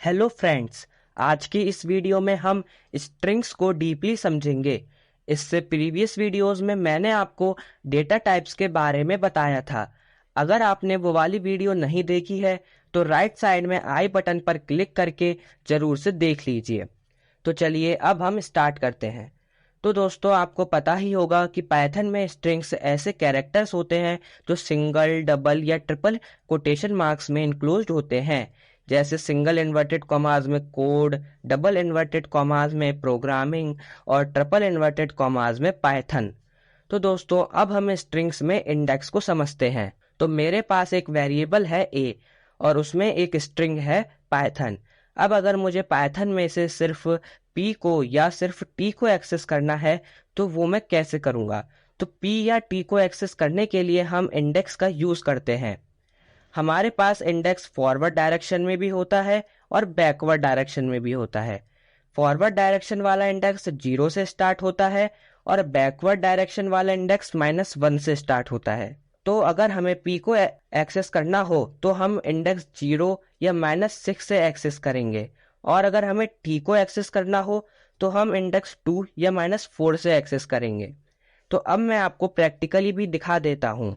Hello friends, आज की इस वीडियो में हम स्ट्रिंग्स को डीपली समझेंगे। इससे प्रीवियस वीडियोस में मैंने आपको डेटा टाइप्स के बारे में बताया था। अगर आपने वो वाली वीडियो नहीं देखी है तो राइट साइड में आई बटन पर क्लिक करके ज़रूर से देख लीजिए। तो चलिए अब हम स्टार्ट करते हैं। तो दोस्तों, आपको पता ही होगा कि पाइथन में स्ट्रिंग्स ऐसे कैरेक्टर्स होते हैं जो सिंगल, डबल या ट्रिपल कोटेशन मार्क्स में इंक्लोज्ड होते हैं। जैसे सिंगल इन्वर्टेड कॉमास में कोड, डबल इन्वर्टेड कॉमास में प्रोग्रामिंग और ट्रिपल इन्वर्टेड कॉमास में पाइथन। तो दोस्तों, अब हम स्ट्रिंग्स में इंडेक्स को समझते हैं। तो मेरे पास एक वेरिएबल है ए और उसमें एक स्ट्रिंग है पाइथन। अब अगर मुझे पाइथन में से सिर्फ पी को या सिर्फ टी को एक्सेस करना है तो वो मैं कैसे करूँगा। तो पी या टी को एक्सेस करने के लिए हम इंडेक्स का यूज़ करते हैं। हमारे पास इंडेक्स फॉरवर्ड डायरेक्शन में भी होता है और बैकवर्ड डायरेक्शन में भी होता है। फॉरवर्ड डायरेक्शन वाला इंडेक्स 0 से स्टार्ट होता है और बैकवर्ड डायरेक्शन वाला इंडेक्स -1 से स्टार्ट होता है। तो अगर हमें पी को एक्सेस करना हो तो हम इंडेक्स 0 या -6 से एक्सेस करेंगे, और अगर हमें टी को एक्सेस करना हो तो हम इंडेक्स 2 या -4 से एक्सेस करेंगे। तो अब मैं आपको प्रैक्टिकली भी दिखा देता हूँ।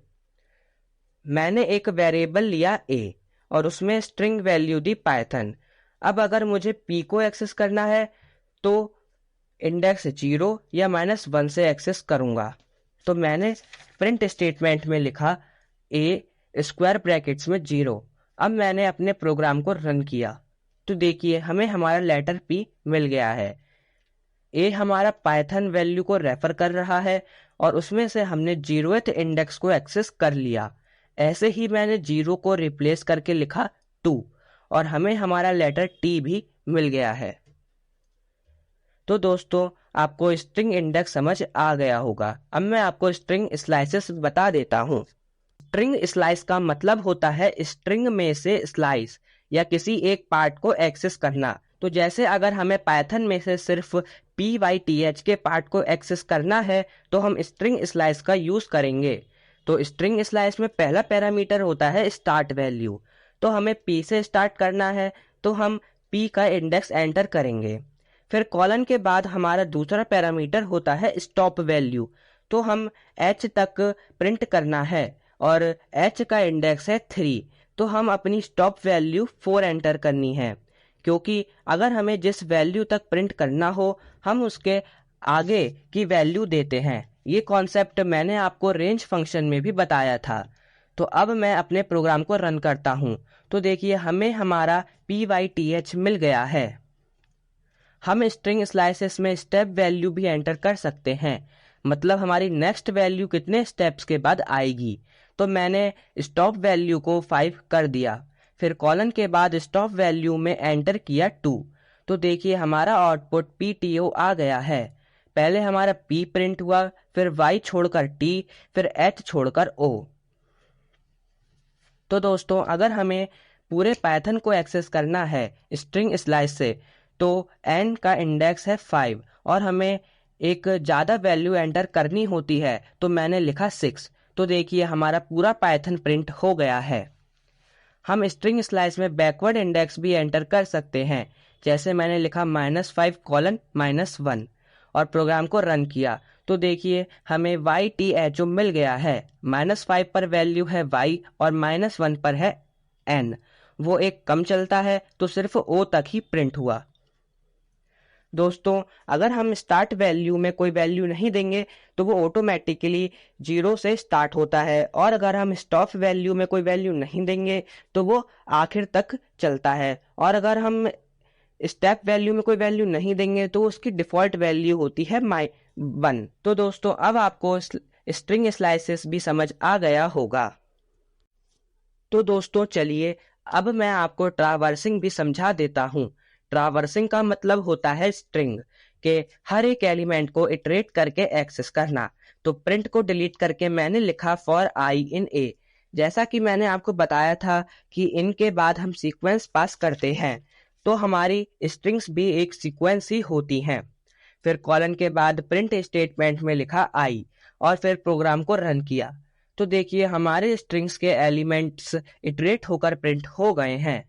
मैंने एक वेरिएबल लिया ए और उसमें स्ट्रिंग वैल्यू दी पाइथन। अब अगर मुझे पी को एक्सेस करना है तो इंडेक्स 0 या -1 से एक्सेस करूँगा। तो मैंने प्रिंट स्टेटमेंट में लिखा ए स्क्वायर ब्रैकेट्स में 0। अब मैंने अपने प्रोग्राम को रन किया तो देखिए हमें हमारा लेटर पी मिल गया है। ए हमारा पाइथन वैल्यू को रेफर कर रहा है और उसमें से हमने 0th इंडेक्स को एक्सेस कर लिया। ऐसे ही मैंने 0 को रिप्लेस करके लिखा 2 और हमें हमारा लेटर टी भी मिल गया है। तो दोस्तों, आपको स्ट्रिंग इंडेक्स समझ आ गया होगा। अब मैं आपको स्ट्रिंग स्लाइसेस बता देता हूँ। स्ट्रिंग स्लाइस का मतलब होता है स्ट्रिंग में से स्लाइस या किसी एक पार्ट को एक्सेस करना। तो जैसे अगर हमें पाइथन में से सिर्फ PYTH के पार्ट को एक्सेस करना है तो हम स्ट्रिंग स्लाइस का यूज़ करेंगे। तो स्ट्रिंग स्लाइस में पहला पैरामीटर होता है स्टार्ट वैल्यू। तो हमें P से स्टार्ट करना है तो हम P का इंडेक्स एंटर करेंगे। फिर कॉलन के बाद हमारा दूसरा पैरामीटर होता है स्टॉप वैल्यू। तो हम H तक प्रिंट करना है और H का इंडेक्स है 3। तो हम अपनी स्टॉप वैल्यू 4 एंटर करनी है, क्योंकि अगर हमें जिस वैल्यू तक प्रिंट करना हो हम उसके आगे की वैल्यू देते हैं। ये कॉन्सेप्ट मैंने आपको रेंज फंक्शन में भी बताया था। तो अब मैं अपने प्रोग्राम को रन करता हूँ तो देखिए हमें हमारा PYTH मिल गया है। हम स्ट्रिंग स्लाइसेस में स्टेप वैल्यू भी एंटर कर सकते हैं, मतलब हमारी नेक्स्ट वैल्यू कितने स्टेप्स के बाद आएगी। तो मैंने स्टॉप वैल्यू को 5 कर दिया, फिर कॉलन के बाद स्टॉप वैल्यू में एंटर किया 2। तो देखिए हमारा आउटपुट PTO आ गया है। पहले हमारा P प्रिंट हुआ, फिर Y छोड़कर T, फिर H छोड़कर O। तो दोस्तों, अगर हमें पूरे पाइथन को एक्सेस करना है स्ट्रिंग स्लाइस से तो n का इंडेक्स है 5 और हमें एक ज़्यादा वैल्यू एंटर करनी होती है तो मैंने लिखा 6। तो देखिए हमारा पूरा पाइथन प्रिंट हो गया है। हम स्ट्रिंग स्लाइस में बैकवर्ड इंडेक्स भी एंटर कर सकते हैं, जैसे मैंने लिखा -5 कॉलन -1 और प्रोग्राम को रन किया तो देखिए हमें YTHO मिल गया है। -5 पर वैल्यू है Y और -1 पर है N। वो एक कम चलता है तो सिर्फ O तक ही प्रिंट हुआ। दोस्तों, अगर हम स्टार्ट वैल्यू में कोई वैल्यू नहीं देंगे तो वो ऑटोमेटिकली 0 से स्टार्ट होता है, और अगर हम स्टॉप वैल्यू में कोई वैल्यू नहीं देंगे तो वो आखिर तक चलता है, और अगर हम स्टेप वैल्यू में कोई वैल्यू नहीं देंगे तो उसकी डिफ़ॉल्ट वैल्यू होती है 1। तो दोस्तों, अब आपको स्ट्रिंग स्लाइसेस भी समझ आ गया होगा। तो दोस्तों चलिए अब मैं आपको ट्रावर्सिंग भी समझा देता हूँ। ट्रावर्सिंग का मतलब होता है स्ट्रिंग के हर एक एलिमेंट को इटरेट करके एक्सेस करना। तो प्रिंट को डिलीट करके मैंने लिखा फॉर आई इन ए। जैसा कि मैंने आपको बताया था कि इनके बाद हम सीक्वेंस पास करते हैं, तो हमारी स्ट्रिंग्स भी एक सीक्वेंस ही होती हैं। फिर कॉलन के बाद प्रिंट स्टेटमेंट में लिखा आई और फिर प्रोग्राम को रन किया तो देखिए हमारे स्ट्रिंग्स के एलिमेंट्स इटरेट होकर प्रिंट हो गए हैं।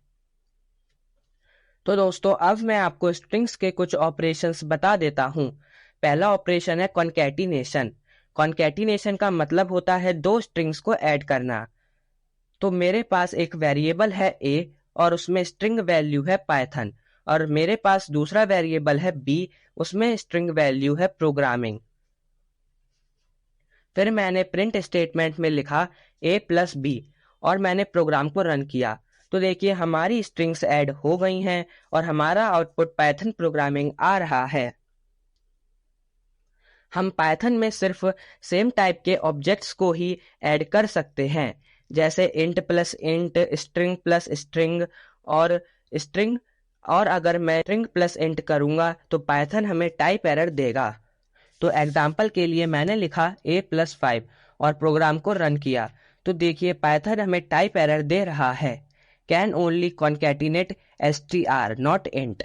तो दोस्तों अब मैं आपको स्ट्रिंग्स के कुछ ऑपरेशंस बता देता हूँ। पहला ऑपरेशन है कॉन्कैटिनेशन। कॉन्कैटिनेशन का मतलब होता है दो स्ट्रिंग्स को ऐड करना। तो मेरे पास एक वेरिएबल है a और उसमें स्ट्रिंग वैल्यू है पाइथन, और मेरे पास दूसरा वेरिएबल है b, उसमें स्ट्रिंग वैल्यू है प्रोग्रामिंग। फिर मैंने प्रिंट स्टेटमेंट में लिखा a प्लस b और मैंने प्रोग्राम को रन किया। तो देखिए हमारी स्ट्रिंग्स ऐड हो गई हैं और हमारा आउटपुट पाइथन प्रोग्रामिंग आ रहा है। हम पाइथन में सिर्फ सेम टाइप के ऑब्जेक्ट्स को ही ऐड कर सकते हैं, जैसे int plus int, string plus string और स्ट्रिंग। और अगर मैं स्ट्रिंग प्लस इंट करूंगा तो पाइथन हमें टाइप एरर देगा। तो एग्जाम्पल के लिए मैंने लिखा a+5 और प्रोग्राम को रन किया। तो देखिए पाइथन हमें टाइप एरर दे रहा है, can only concatenate str not int.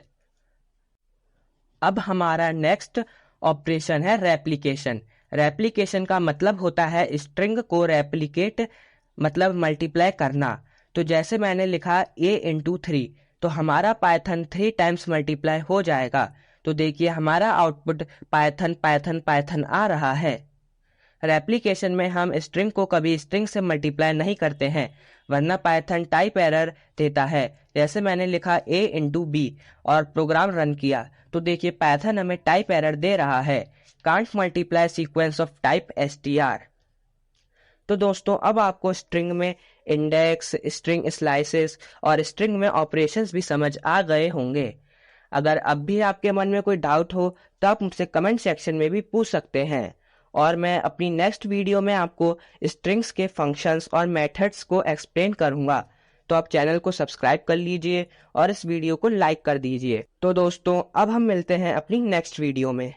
अब हमारा नेक्स्ट ऑपरेशन है रेप्लिकेशन। रेप्लिकेशन का मतलब होता है स्ट्रिंग को रेप्लिकेट, मतलब मल्टीप्लाई करना। तो जैसे मैंने लिखा a×3, तो हमारा पाइथन 3 टाइम्स मल्टीप्लाई हो जाएगा। तो देखिए हमारा आउटपुट पाइथन पाइथन पाइथन आ रहा है। रेप्लिकेशन में हम स्ट्रिंग को कभी स्ट्रिंग से मल्टीप्लाई नहीं करते हैं, वरना पाइथन टाइप एरर देता है। जैसे मैंने लिखा a×b और प्रोग्राम रन किया, तो देखिए पाइथन हमें टाइप एरर दे रहा है, can't multiply sequence of type str। तो दोस्तों अब आपको स्ट्रिंग में इंडेक्स, स्ट्रिंग स्लाइसेस और स्ट्रिंग में ऑपरेशंस भी समझ आ गए होंगे। अगर अब भी आपके मन में कोई डाउट हो तो आप मुझसे कमेंट सेक्शन में भी पूछ सकते हैं, और मैं अपनी नेक्स्ट वीडियो में आपको स्ट्रिंग्स के फंक्शंस और मेथड्स को एक्सप्लेन करूंगा। तो आप चैनल को सब्सक्राइब कर लीजिए और इस वीडियो को लाइक कर दीजिए। तो दोस्तों अब हम मिलते हैं अपनी नेक्स्ट वीडियो में।